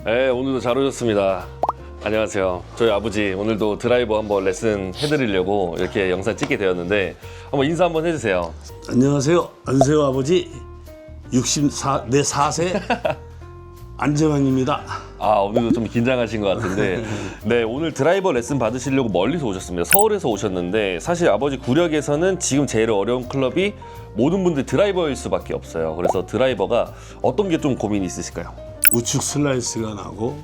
네, 오늘도 잘 오셨습니다. 안녕하세요. 저희 아버지 오늘도 드라이버 한번 레슨 해드리려고 이렇게 영상 찍게 되었는데 한번 인사 한번 해주세요. 안녕하세요. 안세요 아버지 64세 안정환입니다. 아, 오늘도 좀 긴장하신 것 같은데 네, 오늘 드라이버 레슨 받으시려고 멀리서 오셨습니다. 서울에서 오셨는데 사실 아버지 구력에서는 지금 제일 어려운 클럽이 모든 분들 드라이버일 수밖에 없어요. 그래서 드라이버가 어떤 게 좀 고민이 있으실까요? 우측 슬라이스가 나고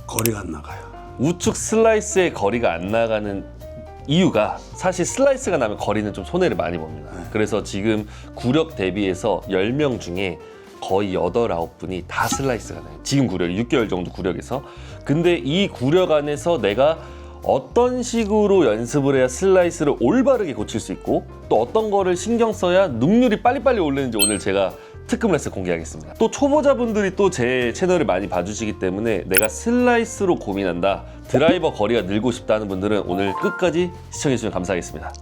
거리가 안 나가요. 우측 슬라이스의 거리가 안 나가는 이유가 사실 슬라이스가 나면 거리는 좀 손해를 많이 봅니다. 그래서 지금 구력 대비해서 10명 중에 거의 8, 9분이 다 슬라이스가 나요. 지금 구력이 6개월 정도 구력에서. 근데 이 구력 안에서 내가 어떤 식으로 연습을 해야 슬라이스를 올바르게 고칠 수 있고 또 어떤 거를 신경 써야 능률이 빨리빨리 오르는지 오늘 제가 특급 레슨 공개하겠습니다. 또 초보자분들이 또 제 채널을 많이 봐주시기 때문에 내가 슬라이스로 고민한다, 드라이버 거리가 늘고 싶다는 분들은 오늘 끝까지 시청해주시면 감사하겠습니다.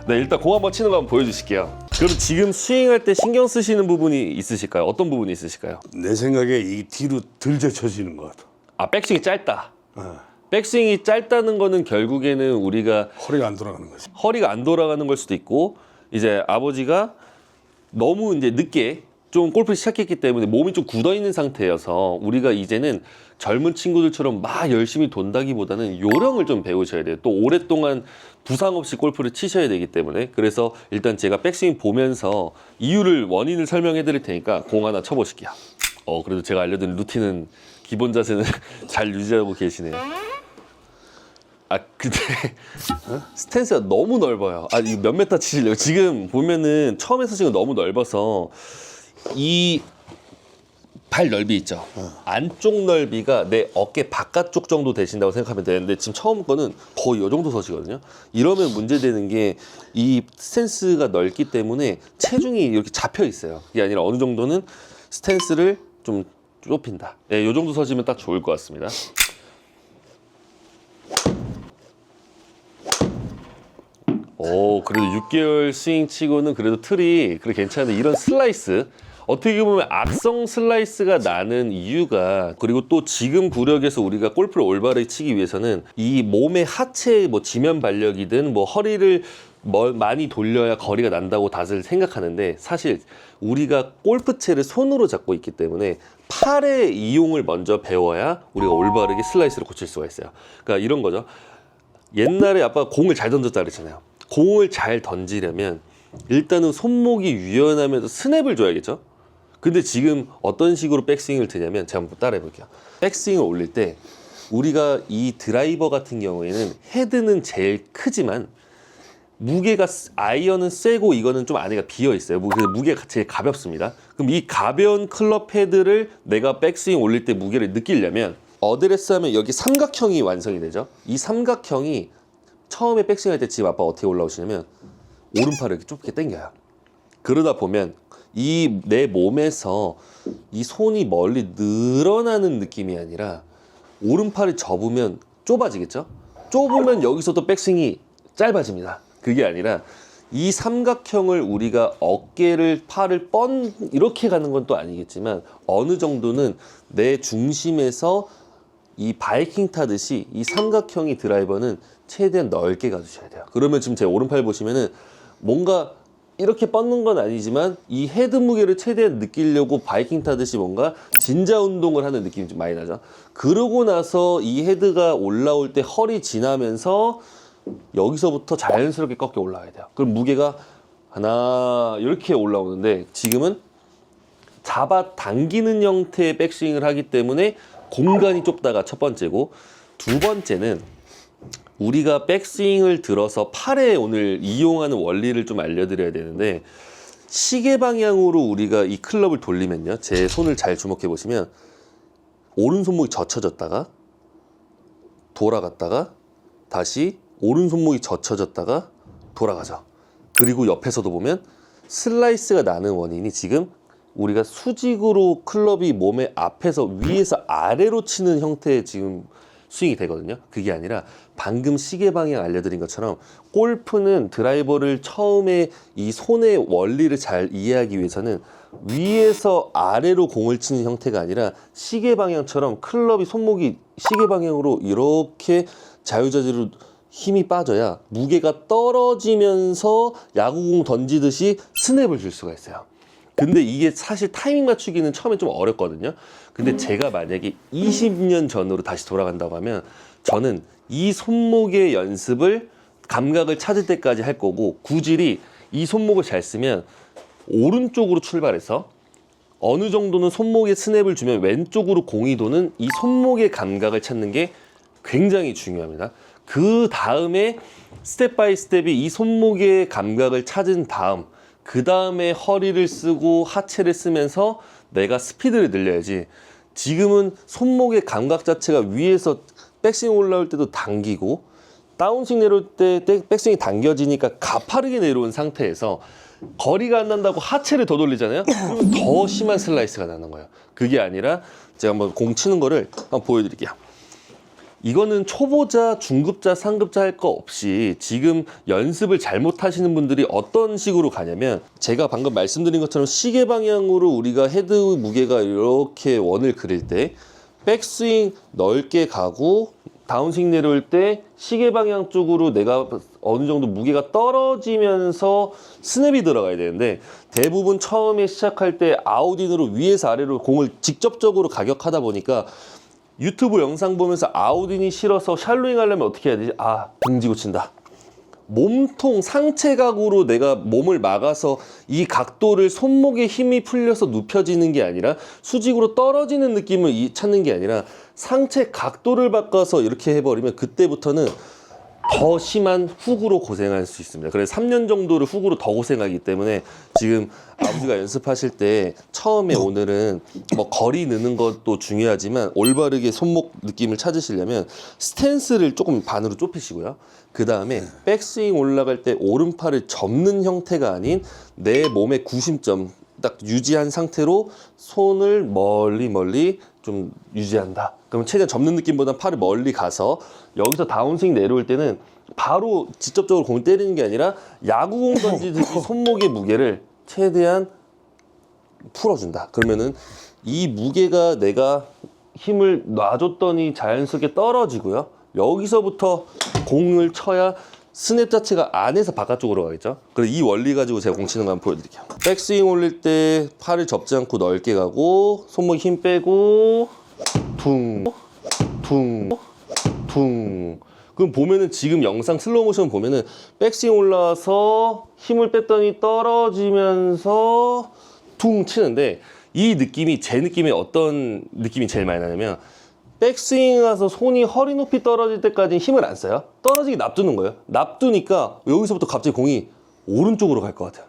네, 일단 공 한번 치는 거 한번 보여주실게요. 그럼 지금 스윙할 때 신경 쓰시는 부분이 있으실까요? 어떤 부분이 있으실까요? 내 생각에 이 뒤로 덜 젖혀지는 것 같아. 아, 백스윙이 짧다. 백스윙이 짧다는 거는 결국에는 우리가 허리가 안 돌아가는 거지. 허리가 안 돌아가는 걸 수도 있고 이제 아버지가 너무 이제 늦게 좀 골프를 시작했기 때문에 몸이 좀 굳어있는 상태여서 우리가 이제는 젊은 친구들처럼 막 열심히 돈다기보다는 요령을 좀 배우셔야 돼요. 또 오랫동안 부상 없이 골프를 치셔야 되기 때문에. 그래서 일단 제가 백스윙 보면서 이유를 원인을 설명해 드릴 테니까 공 하나 쳐보실게요. 그래도 제가 알려드린 루틴은 기본 자세는 잘 유지하고 계시네요. 아, 근데 스탠스가 너무 넓어요. 아, 이거 몇 메타 치시려고? 지금 보면은 처음에서 지금 너무 넓어서 이 발 넓이 있죠. 안쪽 넓이가 내 어깨 바깥쪽 정도 되신다고 생각하면 되는데 지금 처음 거는 거의 이 정도 서시거든요. 이러면 문제되는 게 이 스탠스가 넓기 때문에 체중이 이렇게 잡혀 있어요. 그게 아니라 어느 정도는 스탠스를 좀 좁힌다. 네, 이 정도 서시면 딱 좋을 것 같습니다. 그래도 6개월 스윙 치고는 그래도 틀이 그래 괜찮은데 이런 슬라이스 어떻게 보면 악성 슬라이스가 나는 이유가 그리고 또 지금 구력에서 우리가 골프를 올바르게 치기 위해서는 이 몸의 하체 뭐 지면 발력이든 뭐 허리를 많이 돌려야 거리가 난다고 다들 생각하는데 사실 우리가 골프채를 손으로 잡고 있기 때문에 팔의 이용을 먼저 배워야 우리가 올바르게 슬라이스를 고칠 수가 있어요. 그러니까 이런 거죠. 옛날에 아빠가 공을 잘 던졌다 그랬잖아요. 공을 잘 던지려면 일단은 손목이 유연하면서 스냅을 줘야겠죠. 근데 지금 어떤 식으로 백스윙을 드냐면 제가 한번 따라해 볼게요. 백스윙을 올릴 때 우리가 이 드라이버 같은 경우에는 헤드는 제일 크지만 무게가 아이언은 세고 이거는 좀 안에가 비어 있어요. 무게가 제일 가볍습니다. 그럼 이 가벼운 클럽 헤드를 내가 백스윙 올릴 때 무게를 느끼려면 어드레스 하면 여기 삼각형이 완성이 되죠. 이 삼각형이 처음에 백스윙 할 때 지금 아빠 어떻게 올라오시냐면 오른팔을 이렇게 좁게 당겨요. 그러다 보면 이 내 몸에서 이 손이 멀리 늘어나는 느낌이 아니라 오른팔이 접으면 좁아지겠죠? 좁으면 여기서도 백스윙이 짧아집니다. 그게 아니라 이 삼각형을 우리가 어깨를 팔을 이렇게 가는 건 또 아니겠지만 어느 정도는 내 중심에서 이 바이킹 타듯이 이 삼각형이 드라이버는 최대한 넓게 가주셔야 돼요. 그러면 지금 제 오른팔 보시면은 뭔가 이렇게 뻗는 건 아니지만 이 헤드 무게를 최대한 느끼려고 바이킹 타듯이 뭔가 진자 운동을 하는 느낌이 좀 많이 나죠. 그러고 나서 이 헤드가 올라올 때 허리 지나면서 여기서부터 자연스럽게 꺾여 올라와야 돼요. 그럼 무게가 하나 이렇게 올라오는데 지금은 잡아 당기는 형태의 백스윙을 하기 때문에 공간이 좁다가 첫 번째고, 두 번째는 우리가 백스윙을 들어서 팔에 오늘 이용하는 원리를 좀 알려드려야 되는데, 시계 방향으로 우리가 이 클럽을 돌리면요, 제 손을 잘 주목해 보시면 오른손목이 젖혀졌다가 돌아갔다가 다시 오른손목이 젖혀졌다가 돌아가죠. 그리고 옆에서도 보면 슬라이스가 나는 원인이 지금 우리가 수직으로 클럽이 몸의 앞에서 위에서 아래로 치는 형태의 지금 스윙이 되거든요. 그게 아니라 방금 시계 방향 알려드린 것처럼 골프는 드라이버를 처음에 이 손의 원리를 잘 이해하기 위해서는 위에서 아래로 공을 치는 형태가 아니라 시계 방향처럼 클럽이 손목이 시계 방향으로 이렇게 자유자재로 힘이 빠져야 무게가 떨어지면서 야구공 던지듯이 스냅을 줄 수가 있어요. 근데 이게 사실 타이밍 맞추기는 처음에 좀 어렵거든요. 근데 제가 만약에 20년 전으로 다시 돌아간다고 하면 저는 이 손목의 연습을 감각을 찾을 때까지 할 거고, 구질이 이 손목을 잘 쓰면 오른쪽으로 출발해서 어느 정도는 손목에 스냅을 주면 왼쪽으로 공이 도는 이 손목의 감각을 찾는 게 굉장히 중요합니다. 그 다음에 스텝 바이 스텝이 이 손목의 감각을 찾은 다음, 그 다음에 허리를 쓰고 하체를 쓰면서 내가 스피드를 늘려야지. 지금은 손목의 감각 자체가 위에서 백스윙 올라올 때도 당기고 다운스윙 내려올 때 백스윙이 당겨지니까 가파르게 내려온 상태에서 거리가 안 난다고 하체를 더 돌리잖아요. 그러면 더 심한 슬라이스가 나는 거예요. 그게 아니라 제가 한번 공 치는 거를 한번 보여드릴게요. 이거는 초보자, 중급자, 상급자 할 거 없이 지금 연습을 잘못하시는 분들이 어떤 식으로 가냐면, 제가 방금 말씀드린 것처럼 시계 방향으로 우리가 헤드 무게가 이렇게 원을 그릴 때 백스윙 넓게 가고 다운스윙 내려올 때 시계 방향 쪽으로 내가 어느 정도 무게가 떨어지면서 스냅이 들어가야 되는데, 대부분 처음에 시작할 때 아웃인으로 위에서 아래로 공을 직접적으로 가격하다 보니까 유튜브 영상 보면서 아웃인이 싫어서 샬로잉 하려면 어떻게 해야 되지? 아, 등지고 친다. 몸통, 상체각으로 내가 몸을 막아서 이 각도를 손목에 힘이 풀려서 눕혀지는 게 아니라 수직으로 떨어지는 느낌을 찾는 게 아니라 상체 각도를 바꿔서 이렇게 해버리면 그때부터는 더 심한 훅으로 고생할 수 있습니다. 그래서 3년 정도를 훅으로 더 고생하기 때문에 지금 아버지가 연습하실 때 처음에 오늘은 뭐 거리 느는 것도 중요하지만 올바르게 손목 느낌을 찾으시려면 스탠스를 조금 반으로 좁히시고요. 그 다음에 백스윙 올라갈 때 오른팔을 접는 형태가 아닌 내 몸의 구심점 딱 유지한 상태로 손을 멀리 좀 유지한다. 그럼 최대한 접는 느낌보다 팔을 멀리 가서 여기서 다운스윙 내려올 때는 바로 직접적으로 공을 때리는 게 아니라 야구공 던지듯이 손목의 무게를 최대한 풀어준다. 그러면은 이 무게가 내가 힘을 놔줬더니 자연스럽게 떨어지고요. 여기서부터 공을 쳐야 스냅 자체가 안에서 바깥쪽으로 가겠죠. 그래서 이 원리 가지고 제가 공 치는 거 한번 보여드릴게요. 백스윙 올릴 때 팔을 접지 않고 넓게 가고 손목 힘 빼고 퉁. 그럼 보면은 지금 영상 슬로우 모션 보면은 백스윙 올라와서 힘을 뺐더니 떨어지면서 퉁 치는데, 이 느낌이 제 느낌에 어떤 느낌이 제일 많이 나냐면, 백스윙 와서 손이 허리 높이 떨어질 때까지 힘을 안 써요. 떨어지게 놔두는 거예요. 놔두니까 여기서부터 갑자기 공이 오른쪽으로 갈 것 같아요.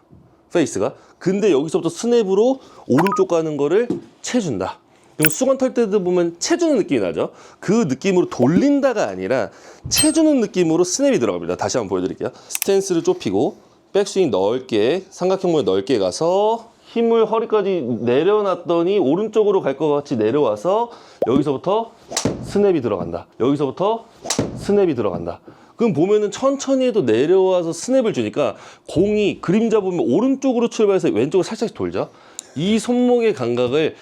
페이스가. 근데 여기서부터 스냅으로 오른쪽 가는 거를 채준다. 그럼 수건 털 때도 보면 채주는 느낌이 나죠. 그 느낌으로 돌린다가 아니라 채주는 느낌으로 스냅이 들어갑니다. 다시 한번 보여드릴게요. 스탠스를 좁히고 백스윙 넓게 삼각형모양 넓게 가서 힘을 허리까지 내려놨더니 오른쪽으로 갈 것 같이 내려와서 여기서부터 스냅이 들어간다. 여기서부터 스냅이 들어간다. 그럼 보면은 천천히 해도 내려와서 스냅을 주니까 공이 그림자 보면 오른쪽으로 출발해서 왼쪽으로 살짝 돌죠. 이 손목의 감각을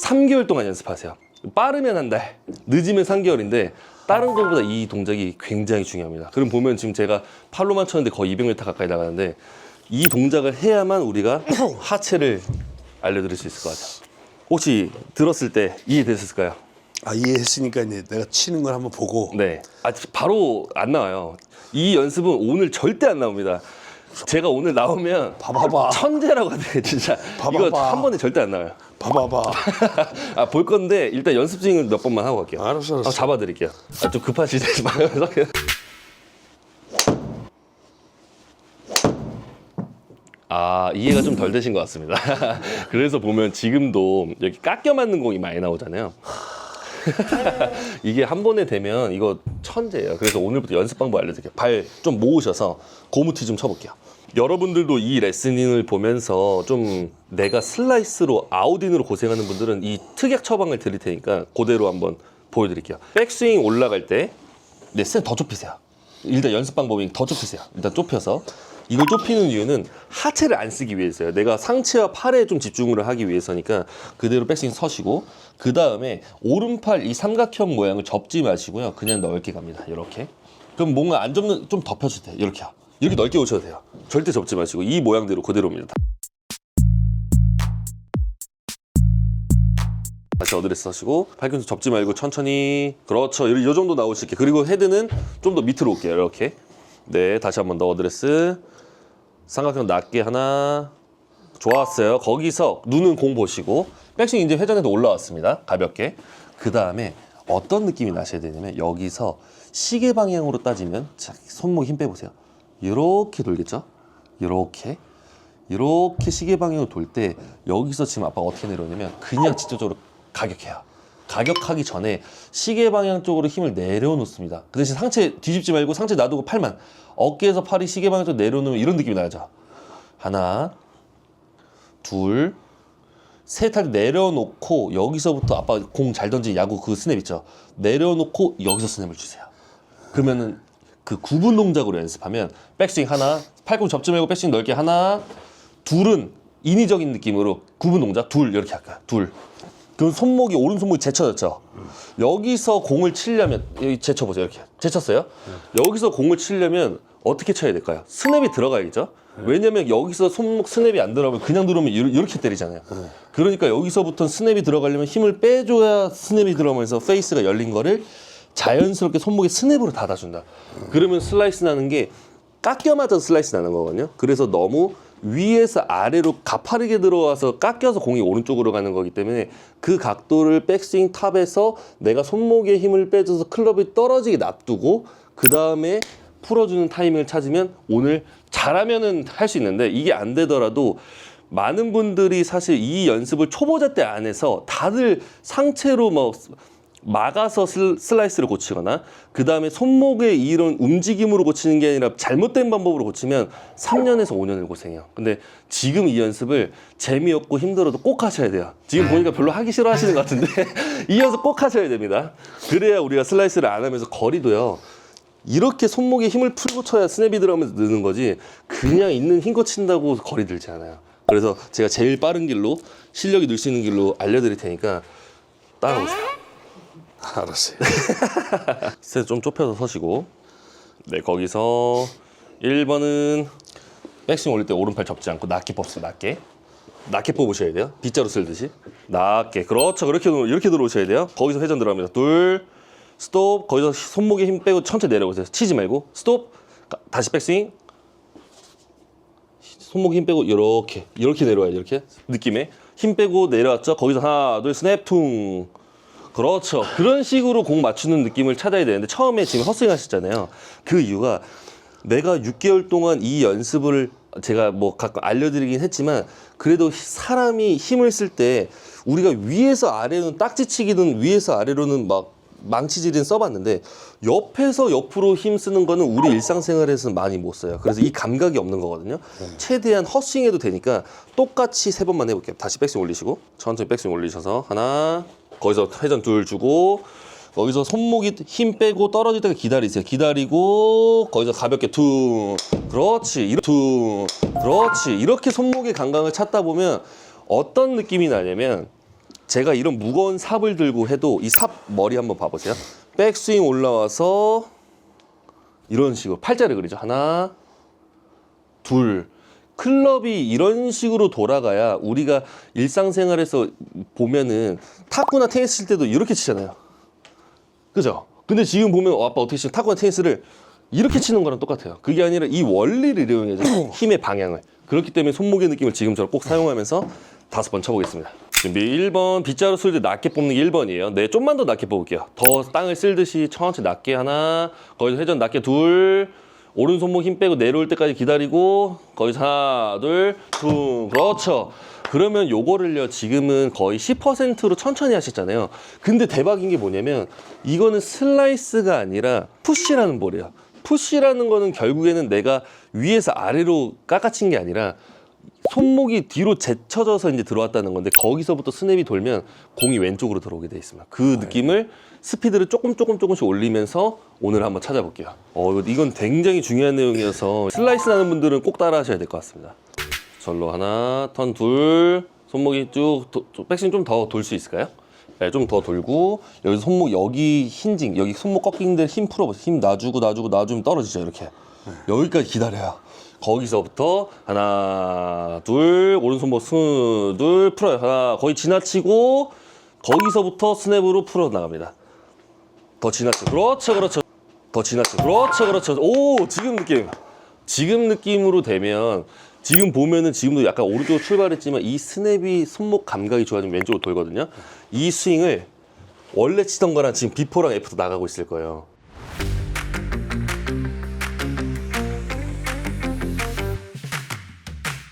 3개월 동안 연습하세요. 빠르면 한 달, 늦으면 3개월인데 다른 것보다 이 동작이 굉장히 중요합니다. 그럼 보면 지금 제가 팔로만 쳤는데 거의 200m 가까이 나가는데 이 동작을 해야만 우리가 하체를 알려드릴 수 있을 것 같아요. 혹시 들었을 때 이해됐을까요? 아, 이해했으니까 이제 내가 치는 걸 한번 보고. 네. 바로 안 나와요. 이 연습은 오늘 절대 안 나옵니다. 제가 오늘 나오면 봐봐봐. 천재라고 하네, 진짜. 봐봐봐. 이거 한 번에 절대 안 나와요. 봐봐봐. 아, 볼 건데 일단 연습 스윙을 몇 번만 하고 갈게요. 알았어. 잡아드릴게요. 아, 좀 급하시지 마요. 아, 이해가 좀 덜 되신 것 같습니다. 그래서 보면 지금도 여기 깎여 맞는 공이 많이 나오잖아요. 이게 한 번에 되면 이거 천재예요. 그래서 오늘부터 연습 방법 알려드릴게요. 발 좀 모으셔서 고무티 좀 쳐볼게요. 여러분들도 이 레슨을 보면서 좀 내가 슬라이스로 아웃인으로 고생하는 분들은 이 특약 처방을 드릴 테니까 그대로 한번 보여드릴게요. 백스윙 올라갈 때 네, 쌤 더 좁히세요. 일단 연습 방법이 더 좁히세요. 일단 좁혀서 이걸 좁히는 이유는 하체를 안 쓰기 위해서요. 내가 상체와 팔에 좀 집중을 하기 위해서니까 그대로 백스윙 서시고 그 다음에 오른팔 이 삼각형 모양을 접지 마시고요. 그냥 넓게 갑니다. 이렇게. 그럼 뭔가 안 접는 좀 덮여주세요. 이렇게요. 이렇게 넓게 오셔도 돼요. 절대 접지 마시고 이 모양대로 그대로입니다. 다시 어드레스 하시고 팔꿈치 접지 말고 천천히 그렇죠. 이 정도 나올 수 있게. 그리고 헤드는 좀 더 밑으로 올게요. 이렇게. 네, 다시 한 번 더 어드레스. 삼각형 낮게 하나. 좋았어요. 거기서 눈은 공 보시고 백스윙 이제 회전에도 올라왔습니다. 가볍게. 그 다음에 어떤 느낌이 나셔야 되냐면 여기서 시계 방향으로 따지면 자, 손목 힘 빼보세요. 이렇게 돌겠죠? 이렇게 시계 방향으로 돌 때 여기서 지금 아빠가 어떻게 내려오냐면 그냥 직접적으로 가격해요. 가격하기 전에 시계 방향 쪽으로 힘을 내려놓습니다. 그 대신 상체 뒤집지 말고 상체 놔두고 팔만 어깨에서 팔이 시계 방향 쪽으로 내려놓으면 이런 느낌이 나죠. 하나 둘 셋 할 때 내려놓고 여기서부터 아빠 공 잘 던진 야구 그 스냅 있죠. 내려놓고 여기서 스냅을 주세요. 그러면은 그 구분 동작으로 연습하면 백스윙 하나 팔꿈치 접지 말고 백스윙 넓게 하나 둘은 인위적인 느낌으로 구분 동작 둘 이렇게 할까요? 둘. 그럼 손목이 오른 손목이 제쳐졌죠. 여기서 공을 치려면 여기 제쳐보세요. 이렇게 제쳤어요. 여기서 공을 치려면 어떻게 쳐야 될까요? 스냅이 들어가야겠죠. 왜냐면 여기서 손목 스냅이 안 들어가면 그냥 들어오면 이렇게 때리잖아요. 그러니까 여기서부터 스냅이 들어가려면 힘을 빼줘야 스냅이 들어오면서 페이스가 열린 거를 자연스럽게 손목에 스냅으로 닫아준다. 그러면 슬라이스 나는 게 깎여 맞아서 슬라이스 나는 거거든요. 그래서 너무 위에서 아래로 가파르게 들어와서 깎여서 공이 오른쪽으로 가는 거기 때문에 그 각도를 백스윙 탑에서 내가 손목에 힘을 빼줘서 클럽이 떨어지게 놔두고 그 다음에 풀어주는 타이밍을 찾으면 오늘 잘하면은 할 수 있는데 이게 안 되더라도 많은 분들이 사실 이 연습을 초보자 때 안 해서 다들 상체로 뭐 막아서 슬라이스를 고치거나 그 다음에 손목의 이런 움직임으로 고치는 게 아니라 잘못된 방법으로 고치면 3년에서 5년을 고생해요. 근데 지금 이 연습을 재미없고 힘들어도 꼭 하셔야 돼요. 지금 보니까 별로 하기 싫어 하시는 것 같은데 이 연습 꼭 하셔야 됩니다. 그래야 우리가 슬라이스를 안 하면서 거리도요. 이렇게 손목에 힘을 풀고 쳐야 스냅이 들어가면서 느는 거지 그냥 있는 힘껏 친다고 거리 들지 않아요. 그래서 제가 제일 빠른 길로 실력이 늘 수 있는 길로 알려드릴 테니까 따라오세요. 알았어요. 스텝 좀 좁혀서 서시고 네 거기서 1번은 백스윙 올릴 때 오른팔 접지 않고 낮게 뽑습니다. 낮게 뽑으셔야 돼요. 빗자루 쓸듯이 낮게 그렇죠. 이렇게 들어오셔야 돼요. 거기서 회전 들어갑니다. 둘 스톱 거기서 손목에 힘 빼고 천천히 내려오세요. 치지 말고 스톱 다시 백스윙 손목에 힘 빼고 이렇게 내려와야 돼요. 이렇게 느낌에 힘 빼고 내려왔죠. 거기서 하나 둘 스냅 퉁 그렇죠. 그런 식으로 공 맞추는 느낌을 찾아야 되는데 처음에 지금 헛스윙 하셨잖아요. 그 이유가 내가 6개월 동안 이 연습을 제가 뭐 가끔 알려드리긴 했지만 그래도 사람이 힘을 쓸 때 우리가 위에서 아래로는 딱지치기든 위에서 아래로는 막 망치질은 써봤는데 옆에서 옆으로 힘 쓰는 거는 우리 일상생활에서는 많이 못 써요. 그래서 이 감각이 없는 거거든요. 최대한 헛스윙해도 되니까 똑같이 3번만 해볼게요. 다시 백스윙 올리시고 천천히 백스윙 올리셔서 하나 거기서 회전 둘 주고 거기서 손목이 힘 빼고 떨어질 때까지 기다리세요. 기다리고 거기서 가볍게 퉁 그렇지 이렇게 손목의 감각을 찾다 보면 어떤 느낌이 나냐면 제가 이런 무거운 삽을 들고 해도 이 삽 머리 한번 봐보세요. 백스윙 올라와서 이런 식으로 팔자를 그리죠. 하나 둘 클럽이 이런 식으로 돌아가야 우리가 일상생활에서 보면은 탁구나 테니스 칠 때도 이렇게 치잖아요. 그죠? 근데 지금 보면 아빠 어떻게 치는 탁구나 테니스를 이렇게 치는 거랑 똑같아요. 그게 아니라 이 원리를 이용해서 힘의 방향을 그렇기 때문에 손목의 느낌을 지금처럼 꼭 사용하면서 5번 쳐보겠습니다. 준비 1번 빗자루 쓸 때 낮게 뽑는 게 1번이에요. 네, 좀만 더 낮게 뽑을게요. 더 땅을 쓸듯이 천천히 낮게 하나 거기서 회전 낮게 둘 오른손목 힘 빼고 내려올 때까지 기다리고 거기서 하나 둘 퉁 그렇죠. 그러면 요거를요 지금은 거의 10%로 천천히 하셨잖아요. 근데 대박인 게 뭐냐면 이거는 슬라이스가 아니라 푸시라는 볼이에요. 푸시라는 거는 결국에는 내가 위에서 아래로 깎아친 게 아니라 손목이 뒤로 제쳐져서 이제 들어왔다는 건데 거기서부터 스냅이 돌면 공이 왼쪽으로 들어오게 돼 있습니다. 그 느낌을 스피드를 조금씩 올리면서 오늘 한번 찾아볼게요. 이건 굉장히 중요한 내용이어서 슬라이스 나는 분들은 꼭 따라 하셔야 될 것 같습니다. 절로 하나, 턴 둘, 손목이 쭉, 백스윙 좀 더 돌 수 있을까요? 네, 좀 더 돌고 여기서 손목 여기 힌징, 여기 손목 꺾이는 데를 힘 풀어보세요. 힘 놔주면 떨어지죠, 이렇게. 여기까지 기다려요. 거기서부터 하나, 둘, 오른손목 둘 풀어요. 하나, 거의 지나치고 거기서부터 스냅으로 풀어 나갑니다. 더 지나치고, 그렇죠. 더 지나치고, 그렇죠. 오, 지금 느낌으로 되면 지금 보면은 지금도 약간 오른쪽으로 출발했지만 이 스냅이 손목 감각이 좋아지면 왼쪽으로 돌거든요. 이 스윙을 원래 치던 거랑 지금 비포랑 애프터 나가고 있을 거예요.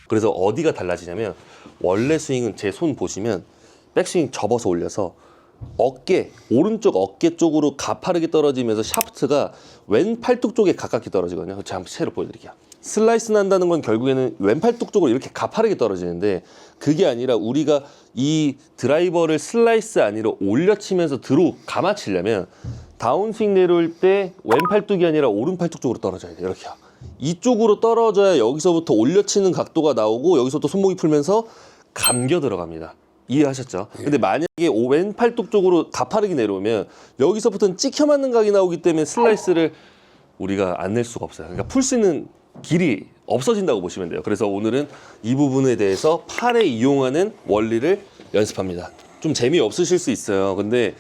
그래서 어디가 달라지냐면 원래 스윙은 제 손 보시면 백스윙 접어서 올려서 오른쪽 어깨 쪽으로 가파르게 떨어지면서 샤프트가 왼 팔뚝 쪽에 가깝게 떨어지거든요. 제가 한번 채로 보여드릴게요. 슬라이스 난다는 건 결국에는 왼 팔뚝 쪽으로 이렇게 가파르게 떨어지는데 그게 아니라 우리가 이 드라이버를 슬라이스 아니라 올려치면서 감아치려면 다운스윙 내려올 때 왼 팔뚝이 아니라 오른 팔뚝 쪽으로 떨어져야 돼요. 이렇게요. 이쪽으로 떨어져야 여기서부터 올려치는 각도가 나오고 여기서부터 손목이 풀면서 감겨 들어갑니다. 이해하셨죠? 근데 만약에 왼 팔뚝 쪽으로 가파르게 내려오면 여기서부터는 찍혀 맞는 각이 나오기 때문에 슬라이스를 우리가 안 낼 수가 없어요. 그러니까 풀 수 있는 길이 없어진다고 보시면 돼요. 그래서 오늘은 이 부분에 대해서 팔에 이용하는 원리를 연습합니다. 좀 재미없으실 수 있어요. 근데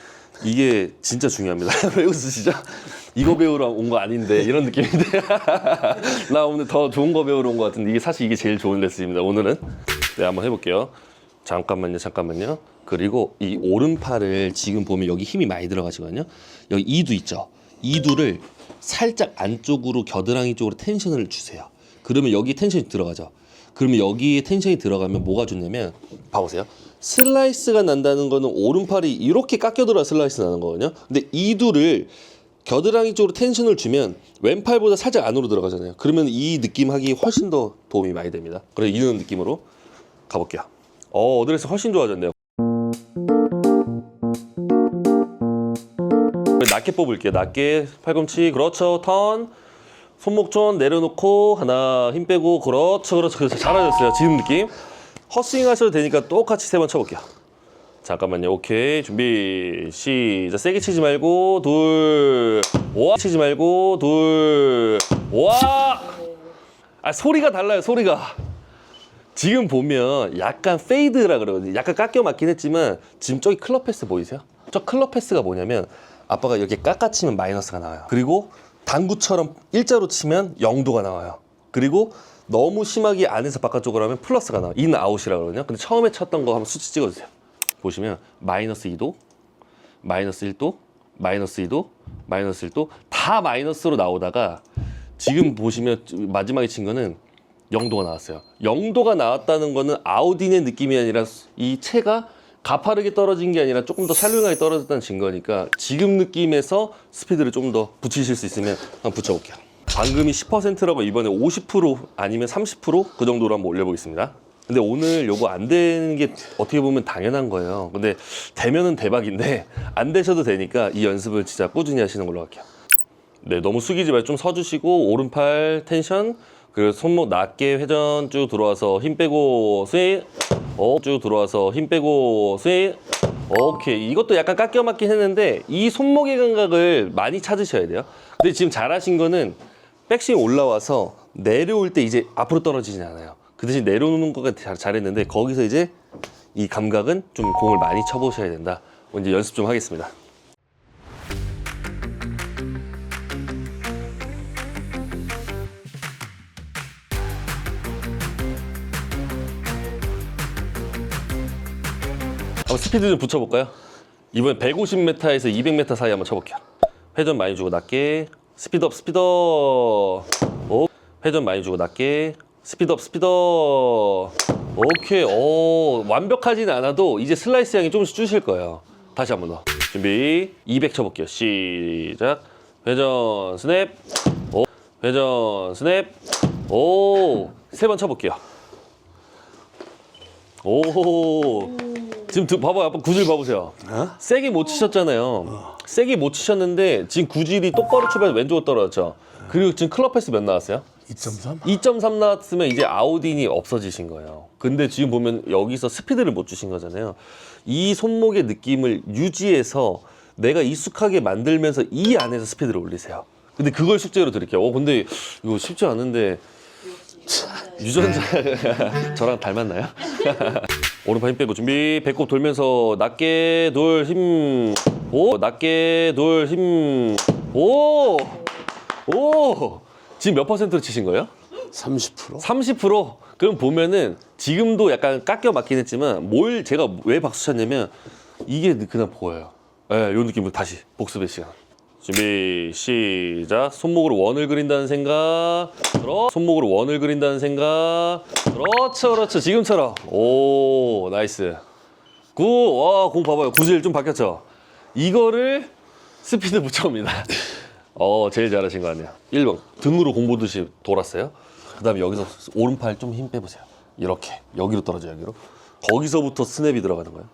이게 진짜 중요합니다. 왜 웃으시죠? 이거 배우러 온 거 아닌데 이런 느낌인데 나 오늘 더 좋은 거 배우러 온 거 같은데 이게 사실 이게 제일 좋은 레슨입니다. 오늘은 네, 한번 해볼게요. 잠깐만요. 그리고 이 오른팔을 지금 보면 여기 힘이 많이 들어가시거든요. 여기 이두 있죠. 이두를 살짝 안쪽으로 겨드랑이 쪽으로 텐션을 주세요. 그러면 여기 텐션이 들어가죠. 그러면 여기에 텐션이 들어가면 뭐가 좋냐면 봐보세요. 슬라이스가 난다는 거는 오른팔이 이렇게 깎여 들어야 슬라이스 나는 거거든요. 근데 이두를 겨드랑이 쪽으로 텐션을 주면 왼팔보다 살짝 안으로 들어가잖아요. 그러면 이 느낌 하기 훨씬 더 도움이 많이 됩니다. 그래서 이런 느낌으로 가볼게요. 어드레스 훨씬 좋아졌네요. 낮게 뽑을게요. 낮게 팔꿈치 그렇죠. 턴 손목전 내려놓고 하나 힘 빼고 그렇죠. 그래서 잘하셨어요. 지금 느낌. 헛스윙 하셔도 되니까 똑같이 3번 쳐볼게요. 잠깐만요. 오케이 준비 시작. 세게 치지 말고 치지 말고 소리가 달라요. 소리가 지금 보면 약간 페이드라 그러거든요. 약간 깎여 맞긴 했지만 지금 저기 클럽 패스 보이세요? 저 클럽 패스가 뭐냐면 아빠가 이렇게 깎아치면 마이너스가 나와요. 그리고 당구처럼 일자로 치면 0도가 나와요. 그리고 너무 심하게 안에서 바깥쪽으로 하면 플러스가 나와요. 인 아웃이라 그러거든요. 근데 처음에 쳤던 거 한번 수치 찍어주세요. 보시면 마이너스 2도, 마이너스 1도, 마이너스 2도, 마이너스 1도 다 마이너스로 나오다가 지금 보시면 마지막에 친 거는 0도가 나왔어요. 0도가 나왔다는 거는 아웃인의 느낌이 아니라 이 채가 가파르게 떨어진 게 아니라 조금 더 샬로하게 떨어졌다는 증거니까 지금 느낌에서 스피드를 좀 더 붙이실 수 있으면 한번 붙여볼게요. 방금이 10%라고 이번에 50% 아니면 30%그 정도로 한번 올려보겠습니다. 근데 오늘 요거 안 되는 게 어떻게 보면 당연한 거예요. 근데 되면은 대박인데 안 되셔도 되니까 이 연습을 진짜 꾸준히 하시는 걸로 할게요. 네, 너무 숙이지 말고 좀 서주시고 오른팔 텐션 그리고 손목 낮게 회전 쭉 들어와서 힘 빼고 스윙 쭉 들어와서 힘 빼고 스윙 오케이. 이것도 약간 깎여 맞긴 했는데 이 손목의 감각을 많이 찾으셔야 돼요. 근데 지금 잘하신 거는 백스윙 올라와서 내려올 때 이제 앞으로 떨어지진 않아요. 그 대신 내려오는 거가 잘했는데 거기서 이제 이 감각은 좀 공을 많이 쳐보셔야 된다. 이제 연습 좀 하겠습니다. 한번 스피드 좀 붙여볼까요? 이번엔 150m에서 200m 사이 한번 쳐볼게요. 회전 많이 주고 낮게 스피드업 회전 많이 주고 낮게 스피드업 오케이. 완벽하진 않아도 이제 슬라이스 양이 조금씩 줄실 거예요. 다시 한 번 더 준비 200 쳐볼게요. 시작. 회전 스냅 회전 스냅 3번 쳐볼게요. 오. 지금 봐봐요. 한번 구질 봐보세요. 어? 세게 못 치셨잖아요. 세게 못 치셨는데 지금 구질이 똑바로 치면 왼쪽으로 떨어졌죠. 그리고 지금 클럽 패스 몇 나왔어요? 2.3? 2.3 나왔으면 이제 아웃인이 없어지신 거예요. 근데 지금 보면 여기서 스피드를 못 주신 거잖아요. 이 손목의 느낌을 유지해서 내가 익숙하게 만들면서 이 안에서 스피드를 올리세요. 근데 그걸 숙제로 드릴게요. 근데 이거 쉽지 않은데 유전자 저랑 닮았나요? 오른팔 힘 빼고 준비. 배꼽 돌면서 낮게 돌 힘. 오, 낮게 돌 힘. 오, 오. 지금 몇 퍼센트로 치신 거예요? 30%? 30%? 그럼 보면은 지금도 약간 깎여 맞긴 했지만 뭘 제가 왜 박수 쳤냐면 이게 그냥 보여요. 예, 요 느낌으로 다시 복습의 시간. 준비 시작. 손목으로 원을 그린다는 생각. 손목으로 원을 그린다는 생각. 그렇죠. 지금처럼. 오, 나이스. 와, 공 봐봐요. 구질 좀 바뀌었죠. 이거를 스피드 붙여옵니다. 제일 잘하신 거 같네요. 1번 등으로 공 보듯이 돌았어요. 그 다음에 여기서 오른팔 좀 힘 빼보세요. 이렇게 여기로 떨어져요. 여기로. 거기서부터 스냅이 들어가는 거예요.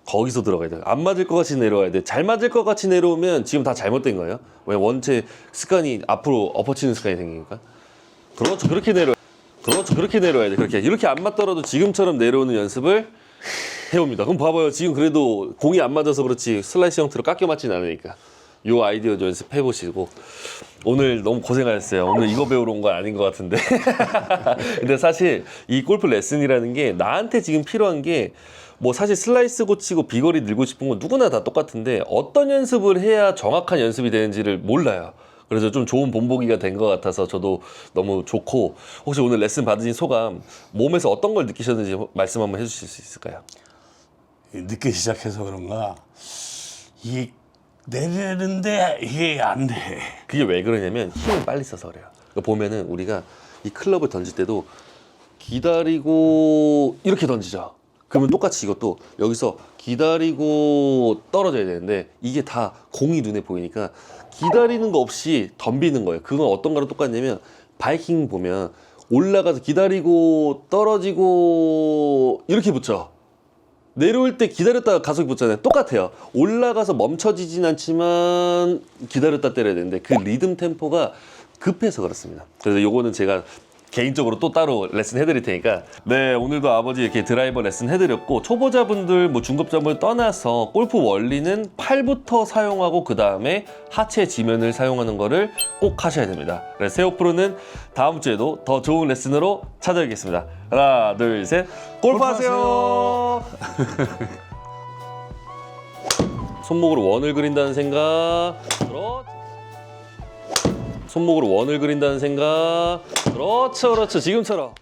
거기서 들어가야 돼요. 안 맞을 것 같이 내려와야 돼. 잘 맞을 것 같이 내려오면 지금 다 잘못된 거예요. 왜 원체 습관이 앞으로 엎어치는 습관이 생기니까. 그렇죠. 그렇게 내려. 그렇죠. 그렇게 내려와야 돼. 그렇게 이렇게 안 맞더라도 지금처럼 내려오는 연습을 해옵니다. 그럼 봐봐요. 지금 그래도 공이 안 맞아서 그렇지 슬라이스 형태로 깎여 맞진 않으니까. 요 아이디어 연습해 보시고. 오늘 너무 고생하셨어요. 오늘 이거 배우러 온 건 아닌 것 같은데. 근데 사실 이 골프 레슨이라는 게 나한테 지금 필요한 게 뭐 사실 슬라이스 고치고 비거리 늘고 싶은 건 누구나 다 똑같은데 어떤 연습을 해야 정확한 연습이 되는지를 몰라요. 그래서 좀 좋은 본보기가 된 것 같아서 저도 너무 좋고, 혹시 오늘 레슨 받으신 소감, 몸에서 어떤 걸 느끼셨는지 말씀 한번 해주실 수 있을까요? 늦게 시작해서 그런가 이게 내리는데 이게 안 돼. 그게 왜 그러냐면 힘을 빨리 써서 그래요. 그러니까 보면은 우리가 이 클럽을 던질 때도 기다리고 이렇게 던지죠. 그러면 똑같이 이것도 여기서 기다리고 떨어져야 되는데 이게 다 공이 눈에 보이니까 기다리는 거 없이 덤비는 거예요. 그건 어떤 거랑 똑같냐면 바이킹 보면 올라가서 기다리고 떨어지고 이렇게 붙죠. 내려올 때 기다렸다가 가속이 붙잖아요. 똑같아요. 올라가서 멈춰지진 않지만 기다렸다 때려야 되는데 그 리듬 템포가 급해서 그렇습니다. 그래서 요거는 제가 개인적으로 또 따로 레슨 해드릴 테니까. 네, 오늘도 아버지 이렇게 드라이버 레슨 해드렸고, 초보자분들 뭐 중급자분을 떠나서 골프 원리는 팔부터 사용하고 그 다음에 하체 지면을 사용하는 거를 꼭 하셔야 됩니다. 그래서 세호 프로는 다음 주에도 더 좋은 레슨으로 찾아뵙겠습니다. 하나, 둘, 셋, 골프하세요. 손목으로 원을 그린다는 생각. 손목으로 원을 그린다는 생각. 그렇죠. 지금처럼.